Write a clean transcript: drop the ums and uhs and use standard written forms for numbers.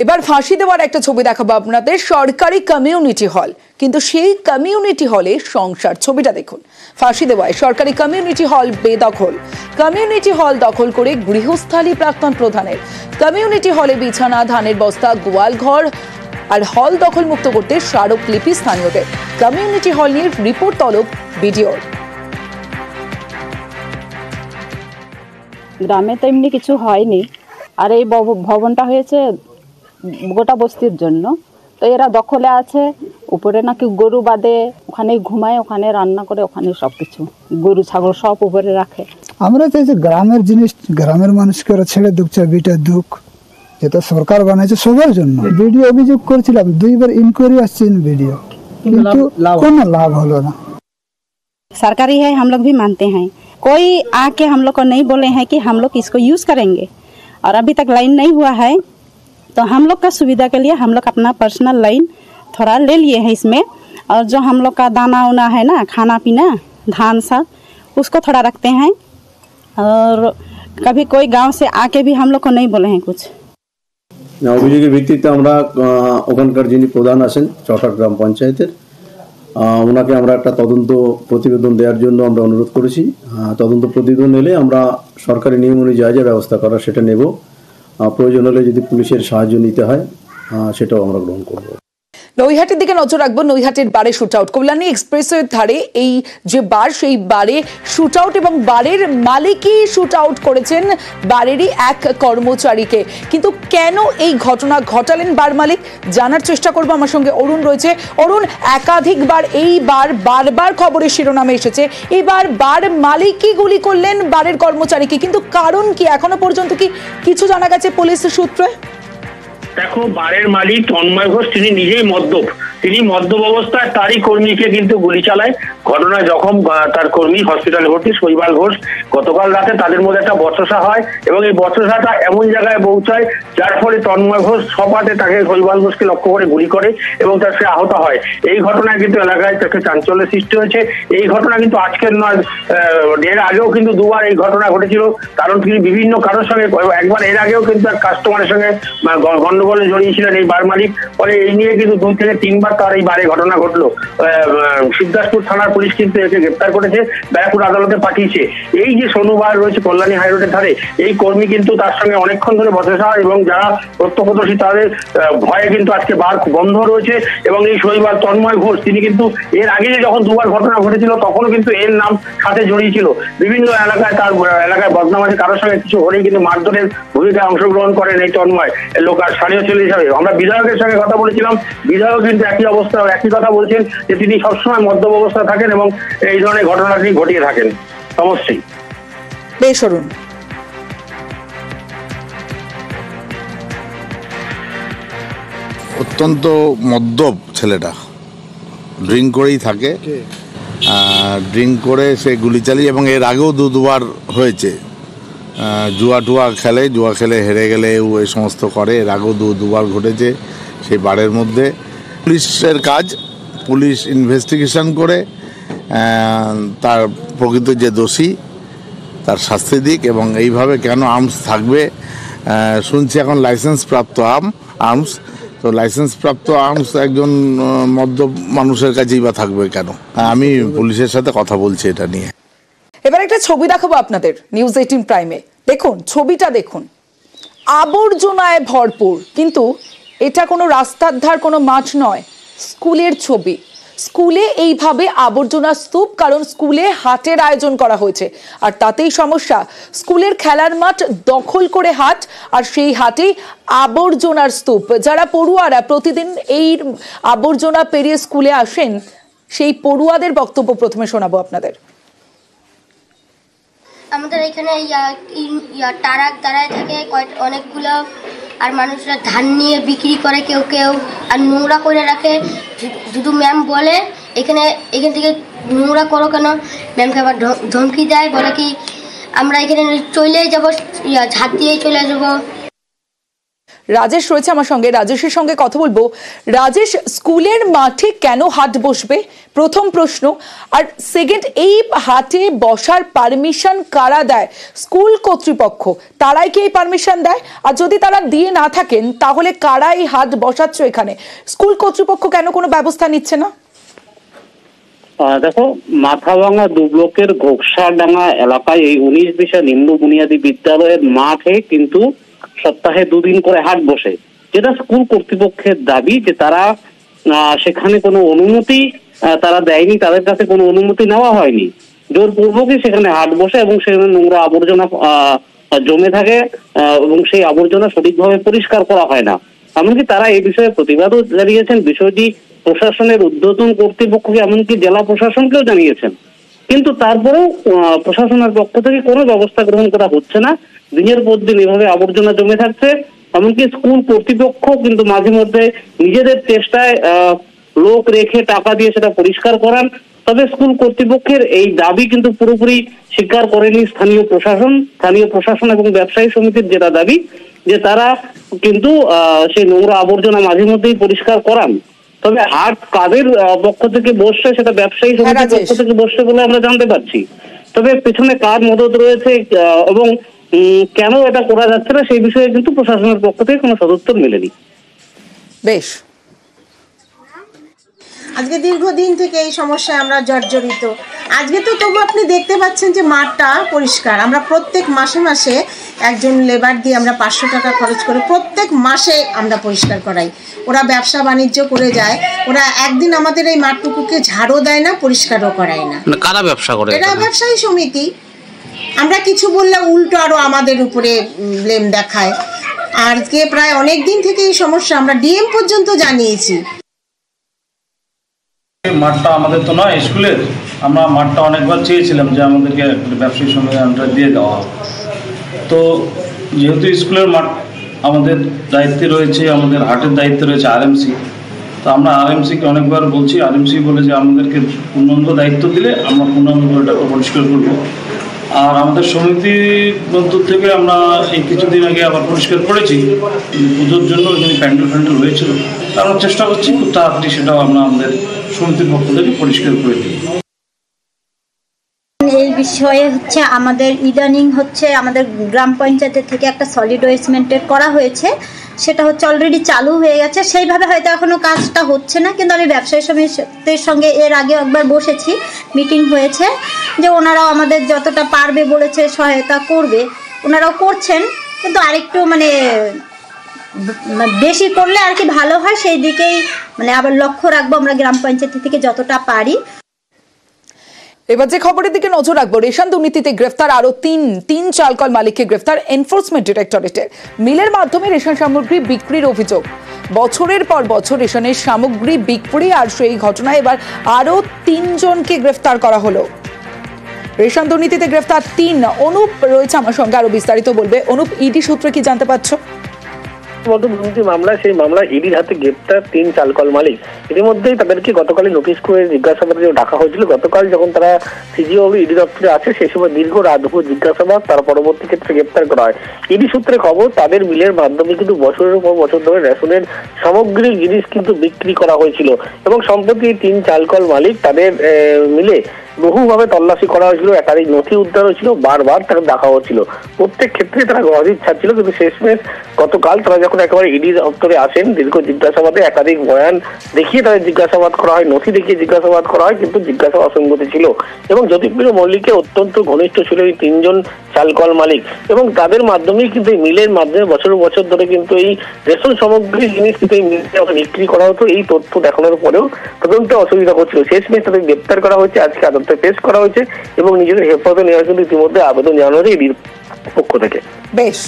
এবার ফাঁসি দেওয়ার একটা ছবি দেখাবো আপনাদের, সরকারি কমিউনিটি হল, কিন্তু সেই কমিউনিটি হলে সংসার। ছবিটা দেখুন। ফাঁসি দেওয়ায় সরকারি কমিউনিটি হল বেদখল। কমিউনিটি হল দখল করে গৃহস্থালী প্রাক্তন প্রধানের। কমিউনিটি হলে বিছানা, ধানের বস্তা, গোয়াল ঘর আর হল দখল মুক্ত করতে স্মারকলিপি স্থানীয়দের। কমিউনিটি হল নিয়ে রিপোর্ট তলব বিডিওর। গ্রামে তো এমনি কিছু হয়নি, আর এই ভবনটা হয়েছে গোটা বস্তির জন্য। তো এরা দখলে আছে, উপরে নাকি গরু বাঁধে, ওখানে ঘুমায়, ওখানে রান্না করে, ওখানে সবকিছু গরু ছাগল সব উপরে রাখে। আমরা চাইছি গ্রামের জিনিস গ্রামের মানুষকে ওরা ছেড়ে দুঃখ, বিটা দুঃখ যেটা সরকার বানাইছে সবার জন্য। ভিডিও অভিযোগ করেছিলাম, 2বার ইনকোয়ারি আসছে ভিডিও, কিন্তু কোনো লাভ হলো না। सरकारी है, हम लोग भी मानते हैं। कोई आके हम लोग को नहीं बोले हैं कि हम लोग इसको यूज़ करेंगे, और अभी तक लाइन नहीं हुआ है। तो हम लोग का सुविधा के लिए हम लोग अपना पर्सनल लाइन थोड़ा ले लिए हैं इसमें, और जो हम लोग का दाना उना है ना, खाना पीना, धान सब, उसको थोड़ा रखते हैं। और कभी कोई गांव से आके भी हम लोग को नहीं बोले हैं कुछ। অভিযোগের ভিত্তিতে আমরা ওখানকার যিনি প্রধান আছেন চটার গ্রাম পঞ্চায়েতের, ওনাকে আমরা একটা তদন্ত প্রতিবেদন দেওয়ার জন্য আমরা অনুরোধ করেছি। তদন্ত প্রতিবেদন এলে আমরা সরকারি নিয়ম অনুযায়ী যা ব্যবস্থা করা সেটা নেব। প্রয়োজন হলে যদি পুলিশের সাহায্য নিতে হয় সেটাও আমরা গ্রহণ করব। নৈহাটির দিকে নজর রাখবো। নৈহাটির বারে শুট আউট। কল্যাণী এক্সপ্রেসওয়ের ধারে এই যে বার, সেই বারে শুট আউট, এবং বারের মালিকই শুট আউট করেছেন বারেরই এক কর্মচারীকে। কিন্তু কেন এই ঘটনা ঘটালেন বার মালিক, জানার চেষ্টা করবো। আমার সঙ্গে অরুণ রয়েছে। অরুণ, একাধিকবার এই বার বারবার খবরের শিরোনামে এসেছে, এবার বার মালিকই গুলি করলেন বারের কর্মচারীকে, কিন্তু কারণ কি এখনো পর্যন্ত কি কিছু জানা গেছে পুলিশের সূত্রে? দেখো, বারের মালিক তন্ময় ঘোষ তিনি নিজেই মদ্যপ। তিনি মদ্যপ অবস্থায় তারই কর্মীকে কিন্তু গুলি চালায়। ঘটনায় জখম তার কর্মী, হসপিটালে ভর্তি শৈবাল ঘোষ। গতকাল রাতে তাদের মধ্যে একটা বচসা হয়, এবং এই বচসাটা এমন জায়গায় পৌঁছায় যার ফলে তন্ময় ঘোষ সপাটে তাকে শৈবাল ঘোষকে লক্ষ্য করে গুলি করে, এবং তার সে আহত হয়। এই ঘটনায় কিন্তু এলাকায় তাকে চাঞ্চল্যের সৃষ্টি হয়েছে। এই ঘটনা কিন্তু আজকের নয়, এর আগেও কিন্তু 2বার এই ঘটনা ঘটেছিল। কারণ তিনি বিভিন্ন কারোর সঙ্গে, একবার এর আগেও কিন্তু এক কাস্টমারের সঙ্গে গন্ডগোলে জড়িয়েছিলেন এই বার মালিক। ফলে এই নিয়ে কিন্তু 2 থেকে 3বার তার এই বারে ঘটনা ঘটলো। শিবদাসপুর থানার পুলিশ কিন্তু একে গ্রেপ্তার করেছে, ব্যারাকপুর আদালতে পাঠিয়েছে। এই যে শনিবার রয়েছে কল্যাণী হাইরোডের ধারে, এই কর্মী কিন্তু তার সঙ্গে অনেকক্ষণ ধরে বচসা, এবং যারা প্রত্যক্ষদর্শী তাদের ভয়ে কিন্তু আজকে বার বন্ধ রয়েছে। এবং এই শনিবার তন্ময় ঘোষ তিনি কিন্তু এর আগে যখন 2বার ঘটনা ঘটেছিল তখনও কিন্তু এর নাম সাথে জড়িয়েছিল। বিভিন্ন এলাকায় তার এলাকায় বদনাম আছে, কারোর সঙ্গে কিছু হলেই কিন্তু মারধরের ভূমিকায় অংশগ্রহণ করেন এই তন্ময় লোক আর স্থানীয় ছেলে হিসাবে। আমরা বিধায়কের সঙ্গে কথা বলেছিলাম, বিধায়ক কিন্তু একই কথা বলছেন যে তিনি সবসময় মদ্যপ অবস্থায় থাকেন এবং এই ধরনের ঘটনাটি ঘটিয়ে থাকেন সমস্যাই। বেশ অরুণ। অত্যন্ত মদ্যপ ছেলেটা, ড্রিঙ্ক করেই থাকে। ড্রিঙ্ক করে সে গুলি চালিয়ে, এবং এর আগেও 2বার হয়েছে। জুয়া খেলে হেরে গেলে এই সমস্ত করে। এর আগেও 2বার ঘটেছে সেই বারের মধ্যে। পুলিশের কাজ, পুলিশ ইনভেস্টিগেশন করে তার প্রকৃত যে দোষী তার শাস্তি দিক। এবং এইভাবে কেন আর্মস থাকবে শুনছি এখন লাইসেন্স প্রাপ্ত আর্মস, তো লাইসেন্স প্রাপ্ত আর্মস একজন মদ্যপ মানুষের কাছেই বা থাকবে কেন? আমি পুলিশের সাথে কথা বলছি এটা নিয়ে। এবার একটা ছবি দেখাবো আপনাদের নিউজ 18 প্রাইমে। দেখুন ছবিটা, দেখুন আবর্জনায় ভরপুর, কিন্তু এটা কোনো রাস্তার ধার কোনো মাঠ নয়, স্কুলের ছবি। স্কুলে এইভাবে আবর্জনা স্তূপ, কারণ স্কুলে হাটের আয়োজন করা হয়েছে, আর তাতেই সমস্যা। স্কুলের খেলার মাঠ দখল করে হাট, আর সেই হাটেই আবর্জনার স্তূপ। যারা পড়ুয়ারা প্রতিদিন এই আবর্জনা পেরিয়ে স্কুলে আসেন, সেই পড়ুয়াদের বক্তব্য প্রথমে শোনাবো আপনাদের। আমাদের এখানে টারাক দাঁড়ায় থাকে অনেকগুলো, আর মানুষরা ধান নিয়ে বিক্রি করে কেউ কেউ, আর নোংরা করে রাখে। শুধু ম্যাম বলে এখান থেকে নোংরা করো কেন, ম্যামকে আবার ধমকি দেয়, বলে কি আমরা এখানে চলে যাবো, ঝাঁট দিয়ে চলে যাবো। রাজেশ রয়েছে আমার সঙ্গে, রাজেশের সঙ্গে কথা বলবো। রাজেশ, স্কুলের মাঠে কেন হাট বসবে, প্রথম প্রশ্ন। আর সেকেন্ড, এই হাটে বসার পারমিশন কারা দেয়? স্কুল কর্তৃপক্ষ, তারাই কি এই পারমিশন দেয়? আর যদি তারা দিয়ে না থাকেন তাহলে কারা এই হাট বসাচ্ছ এখানে? স্কুল কর্তৃপক্ষ কেন কোনো ব্যবস্থা নিচ্ছে না? দেখো, মাথাভাঙা 2 ব্লকের ঘোকসাডাঙ্গা এলাকায় এই 19 দিশা নিম্ন বুনিয়াদী বিদ্যালয়ের মাঠে কিন্তু সপ্তাহে 2 দিন করে হাট বসে, যেটা স্কুল কর্তৃপক্ষের দাবি যে তারা সেখানে কোনো অনুমতি তারা দেয়নি, তাদের কাছে কোনো অনুমতি নেওয়া হয়নি, জোরপূর্বকই সেখানে হাট বসে এবং সেখানে নোংরা আবর্জনা জমে থাকে এবং সেই আবর্জনা সঠিকভাবে পরিষ্কার করা হয় না। এমনকি তারা এই বিষয়ে প্রতিবাদও জানিয়েছেন, বিষয়টি প্রশাসনের ঊর্ধ্বতন কর্তৃপক্ষকে এমনকি জেলা প্রশাসনকেও জানিয়েছেন, কিন্তু তারপরেও প্রশাসনের পক্ষ থেকে কোনো ব্যবস্থা গ্রহণ করা হচ্ছে না। দিনের পর দিন এভাবে আবর্জনা জমে থাকছে। এমনকি স্কুল কর্তৃপক্ষ কিন্তু মাঝে মধ্যে নিজেদের চেষ্টায় লোক রেখে টাকা দিয়ে সেটা পরিষ্কার করান, তবে স্কুল কর্তৃপক্ষের এই দাবি কিন্তু পুরোপুরি স্বীকার করেনি স্থানীয় প্রশাসন এবং ব্যবসায়ী সমিতির যেটা দাবি যে তারা কিন্তু সেই নোংরা আবর্জনা মাঝে মধ্যেই পরিষ্কার করান। তবে হাট কাদের পক্ষ থেকে বসছে সেটা ব্যবসায়ী সমিতির পক্ষ থেকে বসছে বলে আমরা জানতে পারছি, তবে পেছনে কার মদত রয়েছে এবং কেন এটা করা যাচ্ছে না সেই বিষয়ে কিন্তু প্রশাসনের পক্ষ থেকে কোনো সদুত্তর মেলেনি। বেশ, আজকে দীর্ঘদিন থেকে এই সমস্যায় আমরা জর্জরিত। আজকে তো তবু আপনি দেখতে পাচ্ছেন যে মাঠটা পরিষ্কার। আমরা প্রত্যেক মাসে মাসে একজন লেবার দিয়ে আমরা 500 টাকা খরচ করে প্রত্যেক মাসে আমরা পরিষ্কার করাই। ওরা ব্যবসা বাণিজ্য করে যায়, ওরা একদিন আমাদের এই মাঠটুকুকে ঝাড়ও দেয় না, পরিষ্কারও করায় না। কারা ব্যবসা করে? এরা ব্যবসায়ী সমিতি। আমরা কিছু বললে উল্টো আরো আমাদের উপরে ব্লেম দেখায়। আজকে প্রায় অনেক দিন থেকে এই সমস্যা, আমরা ডিএম পর্যন্ত জানিয়েছি। মাঠটা আমাদের তো নয় স্কুলের, আমরা মাঠটা অনেকবার চেয়েছিলাম যে আমাদেরকে ব্যবসায়ী সমিতি আন্ডারে দিয়ে দেওয়া হবে। তো যেহেতু স্কুলের মাঠ আমাদের দায়িত্বে রয়েছে, আমাদের হাটের দায়িত্বে রয়েছে আরএমসি, তো আমরা আরএমসিকে অনেকবার বলছি, আরএমসি বলে যে আমাদেরকে পূর্ণাঙ্গ দায়িত্ব দিলে আমরা পূর্ণাঙ্গ এটাকে পরিষ্কার করব। আর আমাদের সমিতির মধ্য থেকে আমরা এই কিছুদিন আগে আবার পরিষ্কার করেছি, পুজোর জন্য ওইখানে প্যান্ডেল হয়েছিল, আমরা চেষ্টা করছি খুব তাড়াতাড়ি সেটাও আমরা আমাদের সমিতির পক্ষ থেকে পরিষ্কার করে দিই। এই বিষয়ে হচ্ছে আমাদের ইদানিং হচ্ছে আমাদের গ্রাম পঞ্চায়েতের থেকে একটা সলিড ওয়েস্ট মেনটেন করা হয়েছে, সেটা হচ্ছে অলরেডি চালু হয়ে গেছে। সেইভাবে হয়তো এখনও কাজটা হচ্ছে না, কিন্তু আমি ব্যবসায়ী সমিতির সঙ্গে এর আগেও একবার বসেছি, মিটিং হয়েছে, যে ওনারাও আমাদের যতটা পারবে বলেছে সহায়তা করবে, ওনারাও করছেন, কিন্তু আরেকটু মানে বেশি করলে আর কি ভালো হয়, সেই দিকেই মানে আবার লক্ষ্য রাখবো আমরা গ্রাম পঞ্চায়েত থেকে যতটা পারি। এবার যে খবরের দিকে নজর রাখবো, রেশন দুর্নীতিতে গ্রেফতার আরো তিন চালকল মালিককে গ্রেফতার এনফোর্সমেন্ট ডিরেক্টরেটের। মিলের মাধ্যমে রেশন সামগ্রী বিক্রির অভিযোগ, বছরের পর বছর রেশনের সামগ্রী বিক্রি, আর সেই ঘটনায় এবার আরো 3 জনকে গ্রেফতার করা হলো। রেশন দুর্নীতিতে গ্রেফতার 3। অনুপ রয়েছে আমার সঙ্গে, আরো বিস্তারিত বলবে। অনুপ, ইডি সূত্রে কি জানতে পারছো? দুর্নীতি মামলা, সেই মামলা ইডির হাতে গ্রেপ্তার 3 চালকল মালিক। ইতিমধ্যেই তাদেরকে গতকালই নোটিশ করে জিজ্ঞাসাবাদে ডাকা হয়েছিল। গতকাল যখন তারা সিজিও ইডি দপ্তরে আছে সেই সময় দীর্ঘ রাত দুপুর জিজ্ঞাসাবাদ, তার পরবর্তী ক্ষেত্রে গ্রেপ্তার করা হয়। ইডি সূত্রে খবর, তাদের মিলের মাধ্যমে কিন্তু বছরের পর বছর ধরে রেশনের সামগ্রিক জিনিস কিন্তু বিক্রি করা হয়েছিল এবং সম্প্রতি 3 চালকল মালিক তাদের মিলে বহুভাবে তল্লাশি করা হয়েছিল, একাধিক নথি উদ্ধার হয়েছিল, বারবার তারা ডাকা হচ্ছিল। প্রত্যেক ক্ষেত্রে তারা গহজির ছাড়ছিল, কিন্তু শেষমেশ গতকাল তারা যখন একেবারে ইডি দপ্তরে আসেন, দীর্ঘ জিজ্ঞাসাবাদে একাধিক বয়ান দেখিয়ে তাদের জিজ্ঞাসাবাদ করা হয়, নথি দেখিয়ে জিজ্ঞাসাবাদ করা হয়, কিন্তু জিজ্ঞাসাবাদ অসঙ্গতি ছিল এবং জ্যোতিপ্রিয় মল্লিককে অত্যন্ত ঘনিষ্ঠ ছিল এই 3 জন চালকল মালিক এবং তাদের মাধ্যমেই কিন্তু এই মিলের মাধ্যমে বছর বছর ধরে কিন্তু এই রেশন সামগ্রী জিনিস কিন্তু এই মিলে বিক্রি করা হতো। এই তথ্য দেখানোর পরেও তদন্ত অসুবিধা করছিল। শেষমেশ তাদের গ্রেপ্তার করা হয়েছে, আজকে আদালতে পেশ করা হয়েছে এবং নিজেদের হেফাজতে নেওয়ার জন্য ইতিমধ্যে আবেদন জানানো হয়েছে ইডির পক্ষ থেকে। বেশ।